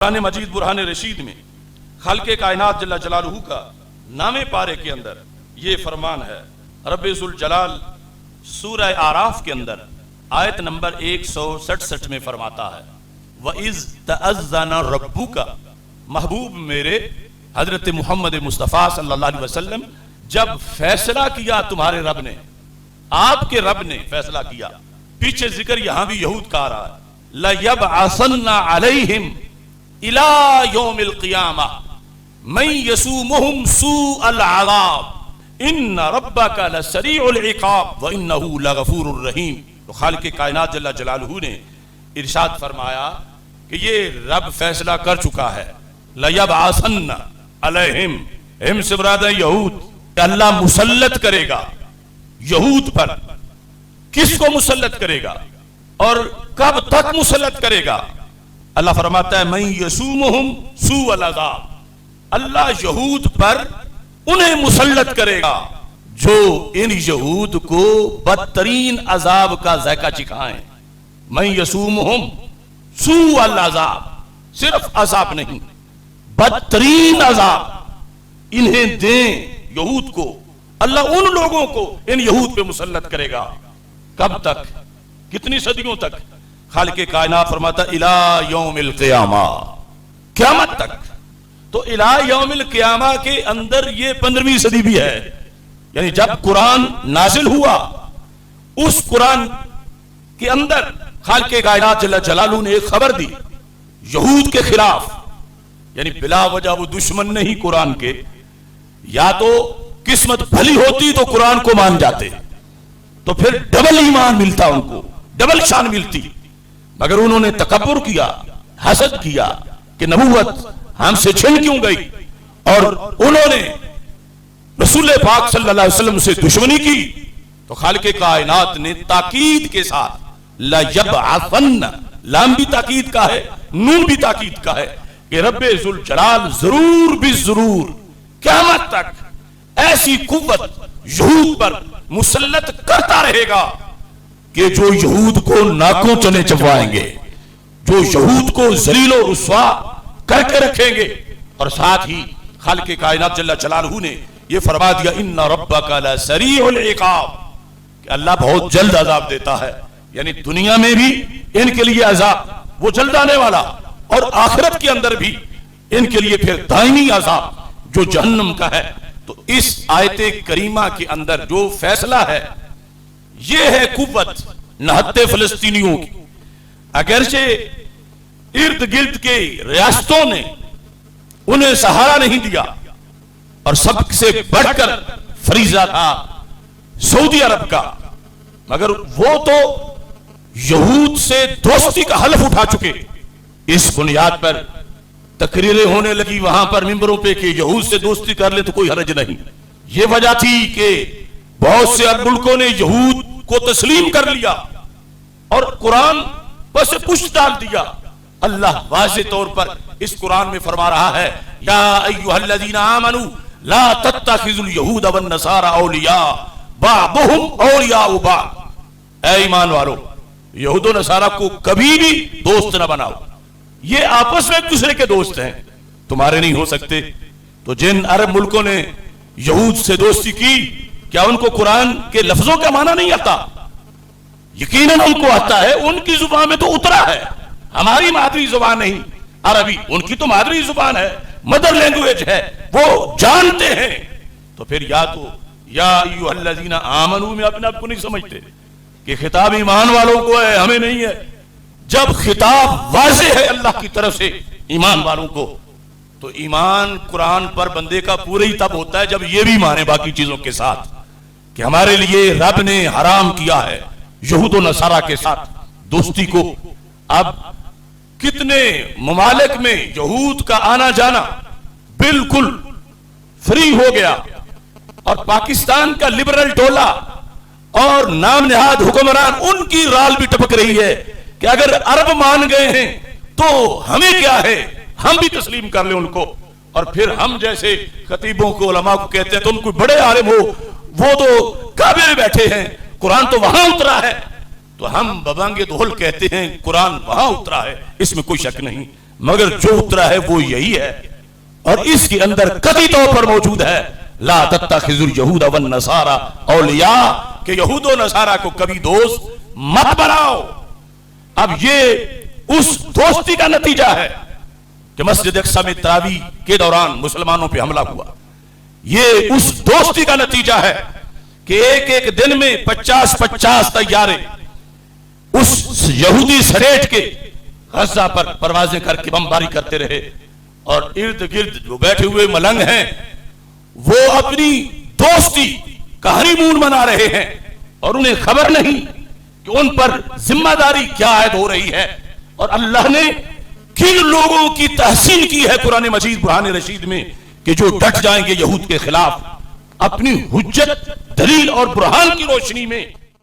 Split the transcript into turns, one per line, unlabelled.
قرآن مجید برہان رشید میں خالق کائنات جل جلالہ کا نامے پارے کے اندر یہ فرمان ہے۔ رب ذوالجلال سورہ اعراف کے اندر آیت نمبر 167 میں فرماتا ہے وَإِذْ تَأَذَّنَ رَبُّكَ، محبوب میرے حضرت محمد مصطفیٰ صلی اللہ علیہ وسلم، جب فیصلہ کیا تمہارے رب نے، آپ کے رب نے فیصلہ کیا۔ پیچھے ذکر یہاں بھی یہود کا آ رہا ہے، لَيَبْعَثَنَّ عَلَيْهِمْ إِلَى يَوْمِ الْقِيَامَةِ مَنْ يَسُومُهُمْ سُوءَ الْعَذَابِ إِنَّ رَبَّكَ لَسَرِيعُ الْعِقَابِ وَإِنَّهُ لَغَفُورٌ رَحِيمٌ۔ تو خالق کائنات جل جلالہ نے ارشاد فرمایا کہ یہ رب فیصلہ کر چکا ہے، لَيَبْعَثَنَّ عَلَيْهِمْ، ہم سے مراد ہے یہود، کہ اللہ مسلط کرے گا یہود پر۔ کس کو مسلط کرے گا اور کب تک مسلط کرے گا؟ اللہ فرماتا ہے مَن يَسُومُهُمْ سُوءَ الْعَذَابِ، اللہ یہود پر انہیں مسلط کرے گا جو ان یہود کو بدترین عذاب کا ذائقہ چکھائیں۔ مَن يَسُومُهُمْ سُوءَ الْعَذَابِ، صرف عذاب نہیں، بدترین عذاب انہیں دیں یہود کو۔ اللہ ان لوگوں کو ان یہود پہ مسلط کرے گا۔ کب تک؟ کتنی صدیوں تک؟ خالق کائنات فرماتا الى یوم القیامہ، قیامت تک۔ تو الى یوم القیامہ کے اندر یہ 15ویں صدی بھی ہے، یعنی جب قرآن نازل ہوا اس قرآن کے اندر خالق کائنات جل جلالہ نے ایک خبر دی یہود کے خلاف، یعنی بلا وجہ وہ دشمن نہیں قرآن کے، یا تو قسمت بھلی ہوتی تو قرآن کو مان جاتے، تو پھر ڈبل ایمان ملتا، ان کو ڈبل شان ملتی، مگر انہوں نے تکبر کیا، حسد کیا کہ نبوت ہم سے چھن کیوں گئی، اور انہوں نے رسول پاک صلی اللہ علیہ وسلم سے دشمنی کی۔ تو خالق کائنات نے تاکید کے ساتھ لَيَبْعَثَنَّ، لام بھی تاکید کا ہے، نون بھی تاکید کا ہے، کہ رب ذوالجلال ضرور بھی ضرور قیامت تک ایسی قوت یہود پر مسلط کرتا رہے گا کہ جو یہود کو ناکوں چنے چبوائیں گے، جو یہود کو ذلیل و رسوا کر کے رکھیں گے۔ اور ساتھ ہی خالق کائنات جل جلالہ نے یہ فرما دیا ان ربک لسریع العقاب، کہ اللہ بہت جلد عذاب دیتا ہے، یعنی دنیا میں بھی ان کے لیے عذاب وہ جلد آنے والا، اور آخرت کے اندر بھی ان کے لیے پھر دائمی عذاب جو جہنم کا ہے۔ تو اس آیت کریمہ کے اندر جو فیصلہ ہے یہ ہے قوت نہتے فلسطینیوں کی۔ اگرچہ ارد گرد کے ریاستوں نے انہیں سہارا نہیں دیا، اور سب سے بڑھ کر فریضہ تھا سعودی عرب کا، مگر وہ تو یہود سے دوستی کا حلف اٹھا چکے۔ اس بنیاد پر تقریریں ہونے لگی وہاں پر ممبروں پہ کہ یہود سے دوستی کر لے تو کوئی حرج نہیں۔ یہ وجہ تھی کہ بہت سے عرب ملکوں نے یہود کو تسلیم کر لیا اور قرآن پس پشت ڈال دیا۔ اللہ واضح طور پر اس قرآن میں فرما رہا ہے یا ایھا الذین آمنوا لا تتخذوا اليہود والنصارى اولیاء بعضهم اولیاء بعض، اے ایمان والو یہود و نصارہ کو کبھی بھی دوست نہ بناؤ، یہ آپس میں ایک دوسرے کے دوست ہیں، تمہارے نہیں ہو سکتے۔ تو جن عرب ملکوں نے یہود سے دوستی کی، کیا ان کو قرآن کے لفظوں کا معنی نہیں آتا؟ یقیناً ان کو آتا ہے، ان کی زبان میں تو اترا ہے، ہماری مادری زبان نہیں عربی، ان کی تو مادری زبان ہے، مدر لینگویج ہے، وہ جانتے ہیں۔ تو پھر یا تو یا ایھا الذین آمنوا میں اپنے آپ کو نہیں سمجھتے کہ خطاب ایمان والوں کو ہے، ہمیں نہیں ہے۔ جب خطاب واضح ہے اللہ کی طرف سے ایمان والوں کو، تو ایمان قرآن پر بندے کا پورا ہی تب ہوتا ہے جب یہ بھی مانے باقی چیزوں کے ساتھ کہ ہمارے لیے رب نے حرام کیا ہے یہود و نصارہ کے ساتھ دوستی کو۔ اب کتنے ممالک میں یہود کا آنا جانا بالکل فری ہو گیا، اور پاکستان کا لبرل ٹولہ اور نام نہاد حکمران ان کی رال بھی ٹپک رہی ہے کہ اگر عرب مان گئے ہیں تو ہمیں کیا ہے، ہم بھی تسلیم کر لیں ان کو۔ اور پھر ہم جیسے خطیبوں کو علماء کو کہتے ہیں تم کوئی بڑے عالم ہو، وہ تو کعبے میں بیٹھے ہیں، قرآن تو وہاں اترا ہے، تو ہم ببانگے دھول کہتے ہیں قرآن وہاں اترا ہے، اس میں کوئی شک نہیں۔ مگر جو اترا ہے وہ یہی ہے، اور اس کے اندر قطعی طور پر موجود ہے لا تتخذوا اليہود والنصارى اولیاء، کہ یہود و نصارہ کو کبھی دوست مت بناؤ۔ اب یہ اس دوستی کا نتیجہ ہے کہ مسجد اقصی میں تراویح کے دوران مسلمانوں پہ حملہ ہوا، یہ اس دوستی کا نتیجہ ہے کہ ایک ایک دن میں 50-50 طیارے اس یہودی سریٹ کے غزہ پر پروازیں کر کے بمباری کرتے رہے، اور ارد گرد جو بیٹھے ہوئے ملنگ ہیں وہ اپنی دوستی کا ہنی مون منا رہے ہیں، اور انہیں خبر نہیں کہ ان پر ذمہ داری کیا عائد ہو رہی ہے، اور اللہ نے کن لوگوں کی تحسین کی ہے قرآن مجید برہان رشید میں کہ جو ڈٹ جائیں گے یہود کے خلاف اپنی حجت، دلیل اور برہان کی روشنی میں